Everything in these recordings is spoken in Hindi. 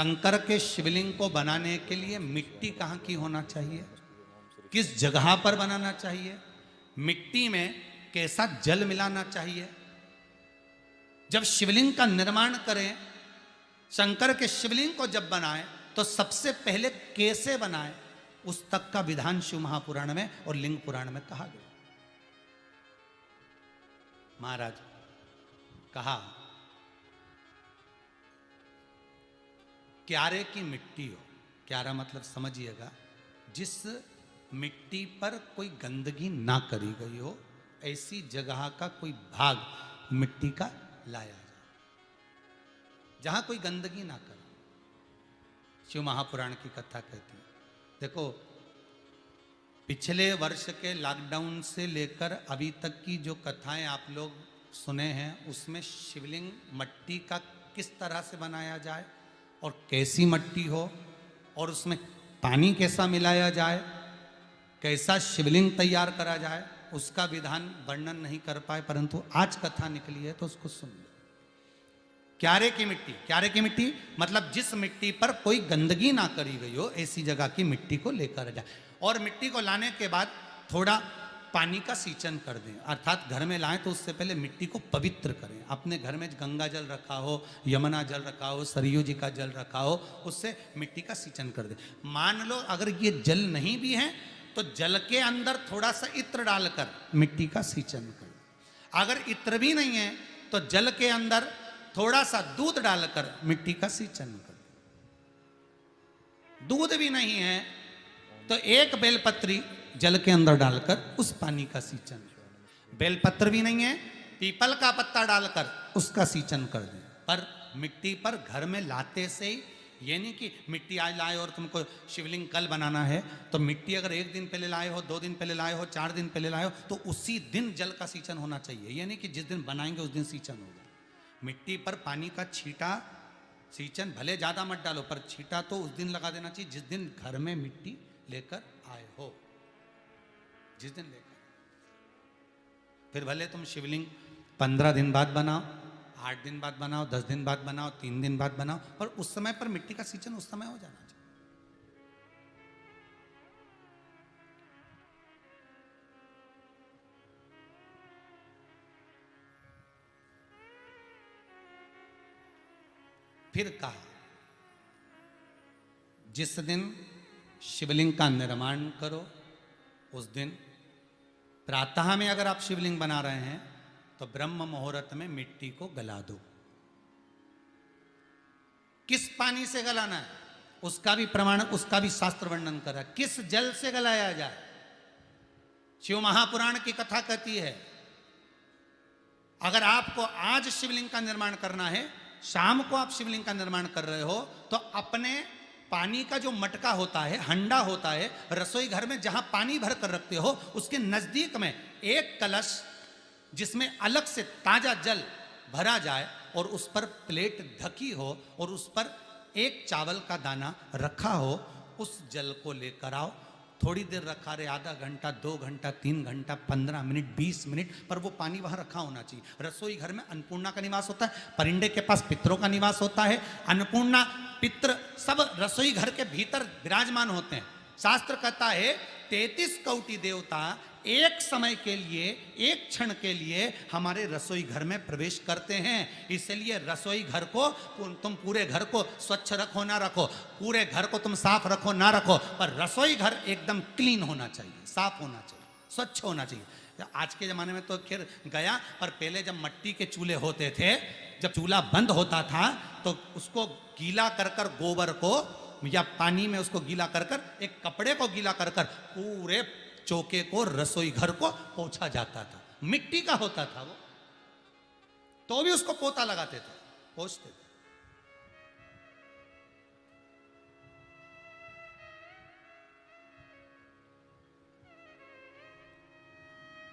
शंकर के शिवलिंग को बनाने के लिए मिट्टी कहाँ की होना चाहिए, किस जगह पर बनाना चाहिए, मिट्टी में कैसा जल मिलाना चाहिए। जब शिवलिंग का निर्माण करें, शंकर के शिवलिंग को जब बनाएं तो सबसे पहले कैसे बनाएं, उस तक का विधान शिव महापुराण में और लिंग पुराण में कहा गया। महाराज कहा, क्यारे की मिट्टी हो, क्यारा मतलब समझिएगा जिस मिट्टी पर कोई गंदगी ना करी गई हो, ऐसी जगह का कोई भाग मिट्टी का लाया जाए जहां कोई गंदगी ना करे। शिव महापुराण की कथा कहती है। देखो, पिछले वर्ष के लॉकडाउन से लेकर अभी तक की जो कथाएं आप लोग सुने हैं, उसमें शिवलिंग मट्टी का किस तरह से बनाया जाए और कैसी मट्टी हो और उसमें पानी कैसा मिलाया जाए, कैसा शिवलिंग तैयार करा जाए, उसका विधान वर्णन नहीं कर पाए, परंतु आज कथा निकली है तो उसको सुन लो। क्यारे की मिट्टी, क्यारे की मिट्टी मतलब जिस मिट्टी पर कोई गंदगी ना करी गई हो, ऐसी जगह की मिट्टी को लेकर जाए और मिट्टी को लाने के बाद थोड़ा पानी का सींचन कर दें, अर्थात घर में लाएं तो उससे पहले मिट्टी को पवित्र करें। अपने घर में गंगा जल रखा हो, यमुना जल रखा हो, सरयू जी का जल रखा हो, उससे मिट्टी का सींचन कर दें। मान लो अगर ये जल नहीं भी है तो जल के अंदर थोड़ा सा इत्र डालकर मिट्टी का सींचन करें। अगर इत्र भी नहीं है तो जल के अंदर थोड़ा सा दूध डालकर मिट्टी का सींचन करें। दूध भी नहीं है तो एक बेलपत्री जल के अंदर डालकर उस पानी का सींचन। बेलपत्र भी नहीं है, पीपल का पत्ता डालकर उसका सींचन कर दें। पर मिट्टी पर घर में लाते से ही, ये नहीं कि मिट्टी आज लाए और तुमको शिवलिंग कल बनाना है, तो मिट्टी अगर एक दिन पहले लाए हो, 2 दिन पहले लाए हो, 4 दिन पहले लाए हो, तो उसी दिन जल का सींचन होना चाहिए। ये नहीं कि जिस दिन बनाएंगे उस दिन सींचन होगा। मिट्टी पर पानी का छींटा, सींचन भले ज़्यादा मत डालो, पर छींटा तो उस दिन लगा देना चाहिए जिस दिन घर में मिट्टी लेकर आए हो, जिस दिन लेकर। फिर भले तुम शिवलिंग 15 दिन बाद बनाओ, 8 दिन बाद बनाओ, 10 दिन बाद बनाओ, 3 दिन बाद बनाओ, पर उस समय पर मिट्टी का सींचन उस समय हो जाना चाहिए। फिर कहा, जिस दिन शिवलिंग का निर्माण करो उस दिन प्रातः में अगर आप शिवलिंग बना रहे हैं तो ब्रह्म मुहूर्त में मिट्टी को गला दो। किस पानी से गलाना है उसका भी प्रमाण, उसका भी शास्त्र वर्णन करा। किस जल से गलाया जाए, शिव महापुराण की कथा कहती है। अगर आपको आज शिवलिंग का निर्माण करना है, शाम को आप शिवलिंग का निर्माण कर रहे हो, तो अपने पानी का जो मटका होता है, हंडा होता है, रसोई घर में जहां पानी भर कर रखते हो, उसके नजदीक में एक कलश जिसमें अलग से ताजा जल भरा जाए और उस पर प्लेट ढकी हो और उस पर एक चावल का दाना रखा हो, उस जल को लेकर आओ। थोड़ी देर रखा रहे, आधा घंटा, 2 घंटा, 3 घंटा, 15 मिनट, 20 मिनट, पर वो पानी वहां रखा होना चाहिए। रसोई घर में अन्नपूर्णा का निवास होता है, परिंदे के पास पितरों का निवास होता है। अन्नपूर्णा, पित्र सब रसोई घर के भीतर विराजमान होते हैं। शास्त्र कहता है 33 कोटि देवता एक समय के लिए, एक क्षण के लिए हमारे रसोई घर में प्रवेश करते हैं। इसलिए रसोई घर को तुम पूरे घर को स्वच्छ रखो ना रखो, पूरे घर को तुम साफ रखो ना रखो, पर रसोई घर एकदम क्लीन होना चाहिए, साफ होना चाहिए, स्वच्छ होना चाहिए। आज के ज़माने में तो खैर गया, पर पहले जब मट्टी के चूल्हे होते थे, जब चूल्हा बंद होता था तो उसको गीला कर कर, गोबर को या पानी में उसको गीला कर कर, एक कपड़े को गीला कर कर पूरे चौके को, रसोई घर को पोंछा जाता था। मिट्टी का होता था वो, तो भी उसको पोता लगाते थे, पोंछते थे।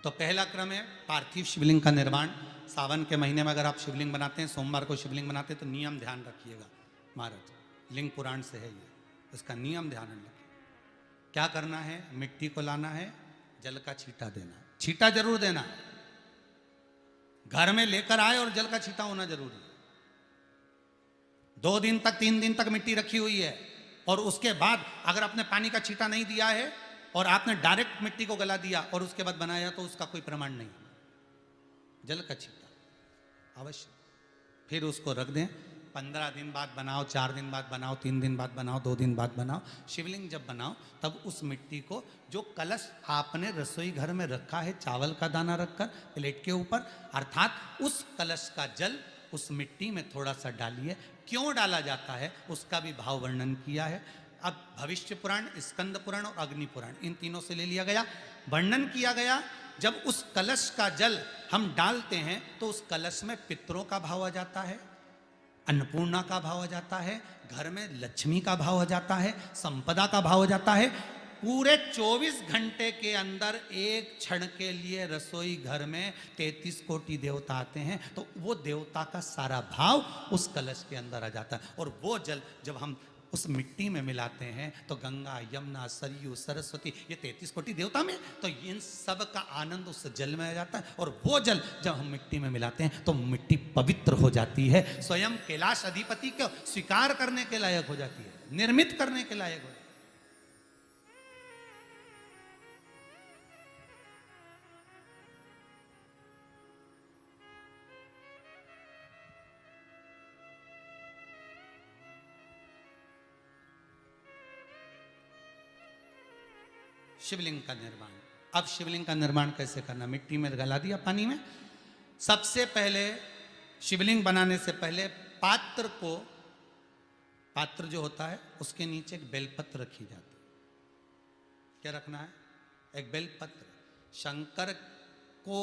तो पहला क्रम है पार्थिव शिवलिंग का निर्माण। सावन के महीने में अगर आप शिवलिंग बनाते हैं, सोमवार को शिवलिंग बनाते हैं, तो नियम ध्यान रखिएगा महाराज, लिंग पुराण से है ये, इसका नियम ध्यान रखिए। क्या करना है, मिट्टी को लाना है, जल का छींटा देना, छींटा जरूर देना, घर में लेकर आए और जल का छींटा होना जरूरी है। 2 दिन तक 3 दिन तक मिट्टी रखी हुई है, और उसके बाद अगर आपने पानी का छींटा नहीं दिया है और आपने डायरेक्ट मिट्टी को गला दिया और उसके बाद बनाया, तो उसका कोई प्रमाण नहीं। जल का छींटा अवश्य। फिर उसको रख दें, 15 दिन बाद बनाओ, 4 दिन बाद बनाओ, 3 दिन बाद बनाओ, 2 दिन बाद बनाओ। शिवलिंग जब बनाओ तब उस मिट्टी को, जो कलश आपने रसोई घर में रखा है चावल का दाना रखकर प्लेट के ऊपर, अर्थात उस कलश का जल उस मिट्टी में थोड़ा सा डालिए। क्यों डाला जाता है उसका भी भाव वर्णन किया है। अब भविष्य पुराण, स्कंद पुराण और अग्नि पुराण, इन तीनों से ले लिया गया, वर्णन किया गया। जब उस कलश का जल हम डालते हैं तो उस कलश में पितरों का भाव आ जाता है, अन्नपूर्णा का भाव आ जाता है, घर में लक्ष्मी का भाव आ जाता है, संपदा का भाव आ जाता है। पूरे 24 घंटे के अंदर एक क्षण के लिए रसोई घर में 33 कोटि देवता आते हैं, तो वो देवता का सारा भाव उस कलश के अंदर आ जाता है। और वो जल जब हम उस मिट्टी में मिलाते हैं तो गंगा, यमुना, सरयू, सरस्वती, ये 33 कोटि देवता में, तो इन सब का आनंद उस जल में आ जाता है। और वो जल जब हम मिट्टी में मिलाते हैं तो मिट्टी पवित्र हो जाती है, स्वयं कैलाश अधिपति को स्वीकार करने के लायक हो जाती है, निर्मित करने के लायक हो जाती है। शिवलिंग का निर्माण। अब शिवलिंग का निर्माण कैसे करना? मिट्टी में गला दिया पानी में। सबसे पहले शिवलिंग बनाने से पहले पात्र को, पात्र जो होता है उसके नीचे एक बेलपत्र रखी जाती है। क्या रखना है? एक बेलपत्र। शंकर को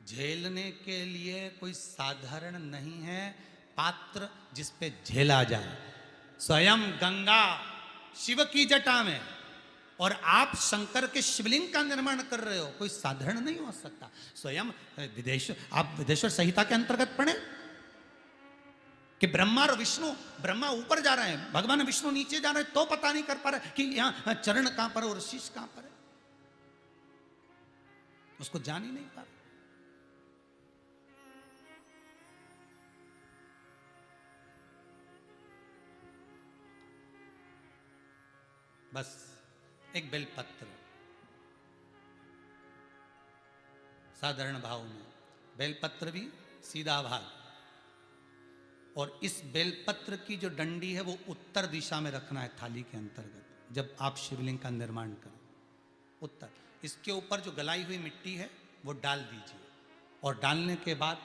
झेलने के लिए कोई साधारण नहीं है पात्र जिस पे झेला जाए। स्वयं गंगा शिव की जटा में, और आप शंकर के शिवलिंग का निर्माण कर रहे हो, कोई साधारण नहीं हो सकता। स्वयं आप विदेश्वर संहिता के अंतर्गत पढ़े कि ब्रह्मा और विष्णु, ब्रह्मा ऊपर जा रहे हैं, भगवान विष्णु नीचे जा रहे हैं, तो पता नहीं कर पा रहे कि यहां चरण कहां पर और शीश कहां पर है, उसको जान ही नहीं पा रहे। बस एक बेलपत्र साधारण भाव में, बेलपत्र भी सीधा भाग, और इस बेलपत्र की जो डंडी है वो उत्तर दिशा में रखना है थाली के अंतर्गत। जब आप शिवलिंग का निर्माण करें उत्तर, इसके ऊपर जो गलाई हुई मिट्टी है वो डाल दीजिए, और डालने के बाद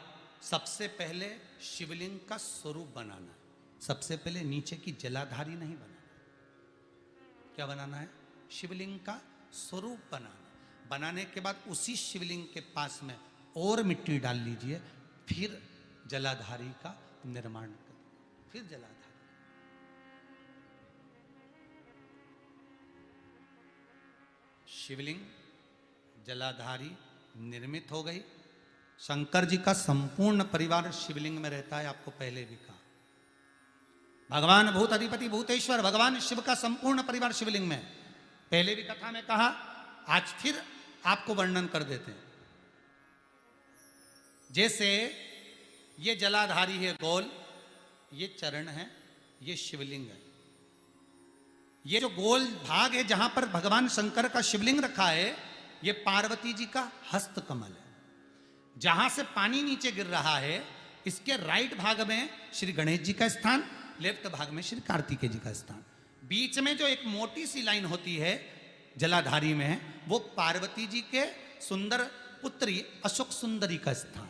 सबसे पहले शिवलिंग का स्वरूप बनाना है। सबसे पहले नीचे की जलाधारी नहीं बनाना, क्या बनाना है? शिवलिंग का स्वरूप बनाना। बनाने के बाद उसी शिवलिंग के पास में और मिट्टी डाल लीजिए, फिर जलाधारी का निर्माण करिए, फिर जलाधारी। शिवलिंग जलाधारी निर्मित हो गई। शंकर जी का संपूर्ण परिवार शिवलिंग में रहता है, आपको पहले भी कहा। भगवान भूत अधिपति भूतेश्वर भगवान शिव का संपूर्ण परिवार शिवलिंग में, पहले भी कथा में कहा, आज फिर आपको वर्णन कर देते हैं। जैसे ये जलाधारी है गोल, ये चरण है, ये शिवलिंग है। ये जो गोल भाग है जहां पर भगवान शंकर का शिवलिंग रखा है, ये पार्वती जी का हस्त कमल है। जहां से पानी नीचे गिर रहा है, इसके राइट भाग में श्री गणेश जी का स्थान, लेफ्ट भाग में श्री कार्तिकेय जी का स्थान। बीच में जो एक मोटी सी लाइन होती है जलाधारी में, वो पार्वती जी के सुंदर पुत्री अशोक सुंदरी का स्थान।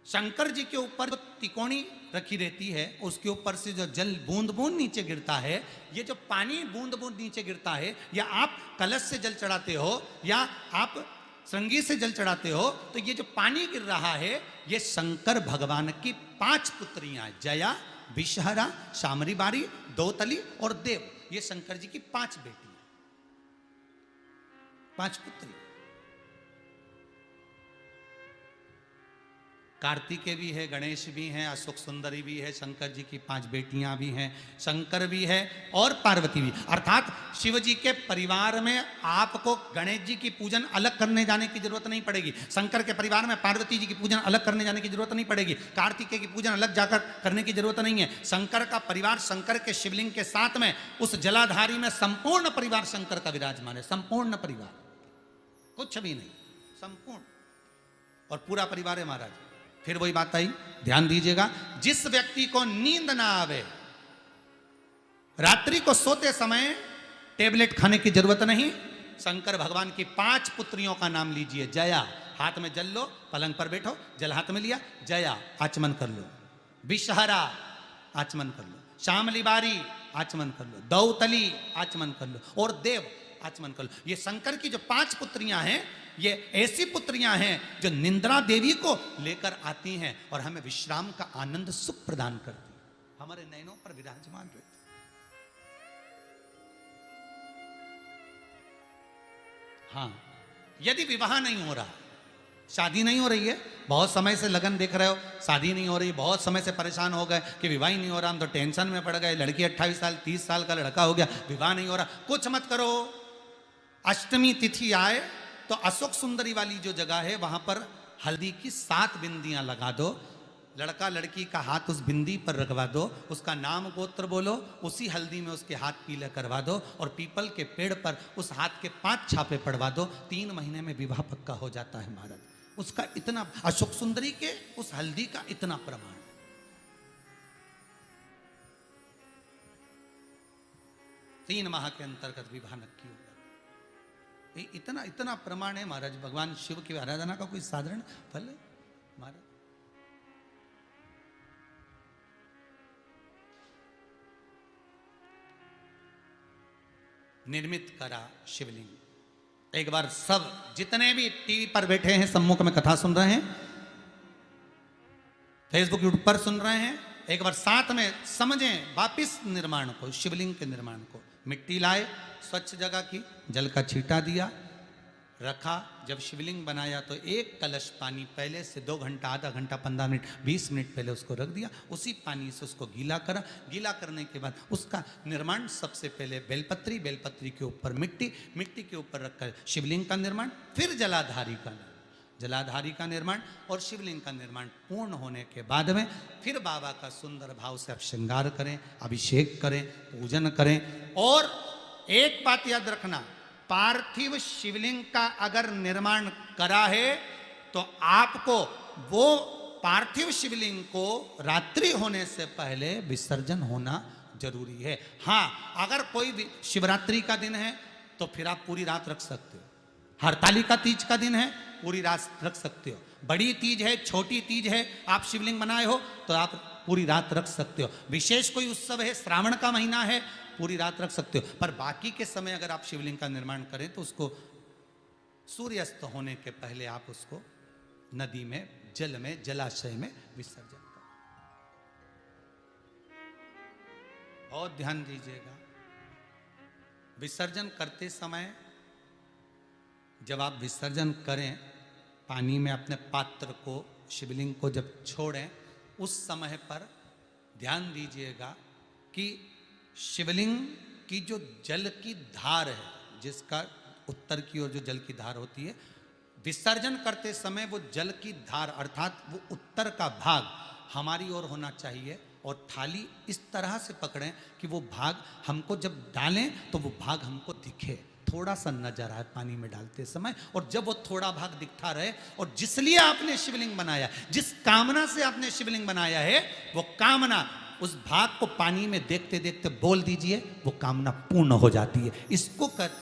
शंकर जी के ऊपर जो तिकोनी रखी रहती है, उसके ऊपर से जो जल बूंद बूंद नीचे गिरता है, ये जो पानी बूंद बूंद नीचे गिरता है, या आप कलश से जल चढ़ाते हो या आप श्रृंगी से जल चढ़ाते हो, तो ये जो पानी गिर रहा है, ये शंकर भगवान की 5 पुत्रियां, जया, विषहरा, शामरी बारी, दौतली और देव, ये शंकर जी की 5 बेटियां, 5 पुत्री। कार्तिकेय भी है, गणेश भी हैं, अशोक सुंदरी भी है, शंकर जी की 5 बेटियां भी हैं, शंकर भी है और पार्वती भी। अर्थात शिव जी के परिवार में आपको गणेश जी की पूजन अलग करने जाने की जरूरत नहीं पड़ेगी, शंकर के परिवार में पार्वती जी की पूजन अलग करने जाने की जरूरत नहीं पड़ेगी, कार्तिकेय की पूजन अलग जाकर करने की जरूरत नहीं है। शंकर का परिवार शंकर के शिवलिंग के साथ में उस जलाधारी में संपूर्ण परिवार शंकर का विराजमान है, संपूर्ण परिवार, कुछ भी नहीं, संपूर्ण और पूरा परिवार है महाराज। फिर वही बात आई, ध्यान दीजिएगा, जिस व्यक्ति को नींद ना आवे, रात्रि को सोते समय टेबलेट खाने की जरूरत नहीं, शंकर भगवान की 5 पुत्रियों का नाम लीजिए। जया, हाथ में जल लो, पलंग पर बैठो, जल हाथ में लिया, जया आचमन कर लो, विषहरा आचमन कर लो, श्यामली बारी आचमन कर लो, दौतली आचमन कर लो और देव आचमन कर लो। ये शंकर की जो 5 पुत्रियां हैं, ये ऐसी पुत्रियां हैं जो निंद्रा देवी को लेकर आती हैं और हमें विश्राम का आनंद सुख प्रदान करती हैं, हमारे नयनों पर विराजमान रहती। हाँ, यदि विवाह नहीं हो रहा, शादी नहीं हो रही है, बहुत समय से लगन देख रहे हो, शादी नहीं हो रही, बहुत समय से परेशान हो गए कि विवाह ही नहीं हो रहा, हम तो टेंशन में पड़ गए, लड़की 28 साल 30 साल का लड़का हो गया, विवाह नहीं हो रहा, कुछ मत करो। अष्टमी तिथि आए तो अशोक सुंदरी वाली जो जगह है वहां पर हल्दी की 7 बिंदियां लगा दो, लड़का लड़की का हाथ उस बिंदी पर रखवा दो, उसका नाम गोत्र बोलो, उसी हल्दी में उसके हाथ पीले करवा दो और पीपल के पेड़ पर उस हाथ के 5 छापे पड़वा दो, 3 महीने में विवाह पक्का हो जाता है महाराज। उसका इतना, अशोक सुंदरी के उस हल्दी का इतना प्रमाण, 3 माह के अंतर्गत विवाह नक्की हो। इतना इतना प्रमाण है महाराज, भगवान शिव की आराधना का कोई साधारण फल है महाराज। निर्मित करा शिवलिंग। एक बार सब जितने भी टीवी पर बैठे हैं, सम्मुख में कथा सुन रहे हैं, फेसबुक यूट्यूब पर सुन रहे हैं, एक बार साथ में समझें वापिस निर्माण को, शिवलिंग के निर्माण को। मिट्टी लाए, स्वच्छ जगह की, जल का छींटा दिया, रखा। जब शिवलिंग बनाया तो 1 कलश पानी पहले से 2 घंटा, आधा घंटा, 15 मिनट, 20 मिनट पहले उसको रख दिया, उसी पानी से उसको गीला करा। गीला करने के बाद उसका निर्माण सबसे पहले बेलपत्री, बेलपत्री के ऊपर मिट्टी, मिट्टी के ऊपर रखकर शिवलिंग का निर्माण, फिर जलाधारी का निर्माण और शिवलिंग का निर्माण पूर्ण होने के बाद में फिर बाबा का सुंदर भाव से आप श्रृंगार करें, अभिषेक करें, पूजन करें। और एक बात याद रखना, पार्थिव शिवलिंग का अगर निर्माण करा है तो आपको वो पार्थिव शिवलिंग को रात्रि होने से पहले विसर्जन होना जरूरी है। हाँ, अगर कोई शिवरात्रि का दिन है तो फिर आप पूरी रात रख सकते हो, हरतालिका तीज का दिन है पूरी रात रख सकते हो, बड़ी तीज है, छोटी तीज है, आप शिवलिंग बनाए हो तो आप पूरी रात रख सकते हो, विशेष कोई उत्सव है, श्रावण का महीना है, पूरी रात रख सकते हो। पर बाकी के समय अगर आप शिवलिंग का निर्माण करें तो उसको सूर्यास्त होने के पहले आप उसको नदी में, जल में, जलाशय में विसर्जन करें। बहुत ध्यान दीजिएगा, विसर्जन करते समय जब आप विसर्जन करें, पानी में अपने पात्र को, शिवलिंग को जब छोड़ें, उस समय पर ध्यान दीजिएगा कि शिवलिंग की जो जल की धार है, जिसका उत्तर की ओर जो जल की धार होती है, विसर्जन करते समय वो जल की धार अर्थात वो उत्तर का भाग हमारी ओर होना चाहिए और थाली इस तरह से पकड़ें कि वो भाग हमको जब डालें तो वो भाग हमको दिखे, थोड़ा सा नजर आए पानी में डालते समय। और जब वो थोड़ा भाग दिखता रहे और जिसलिए आपने शिवलिंग बनाया, जिस कामना से आपने शिवलिंग बनाया है, वो कामना उस भाग को पानी में देखते देखते बोल दीजिए, वो कामना पूर्ण हो जाती है। इसको कर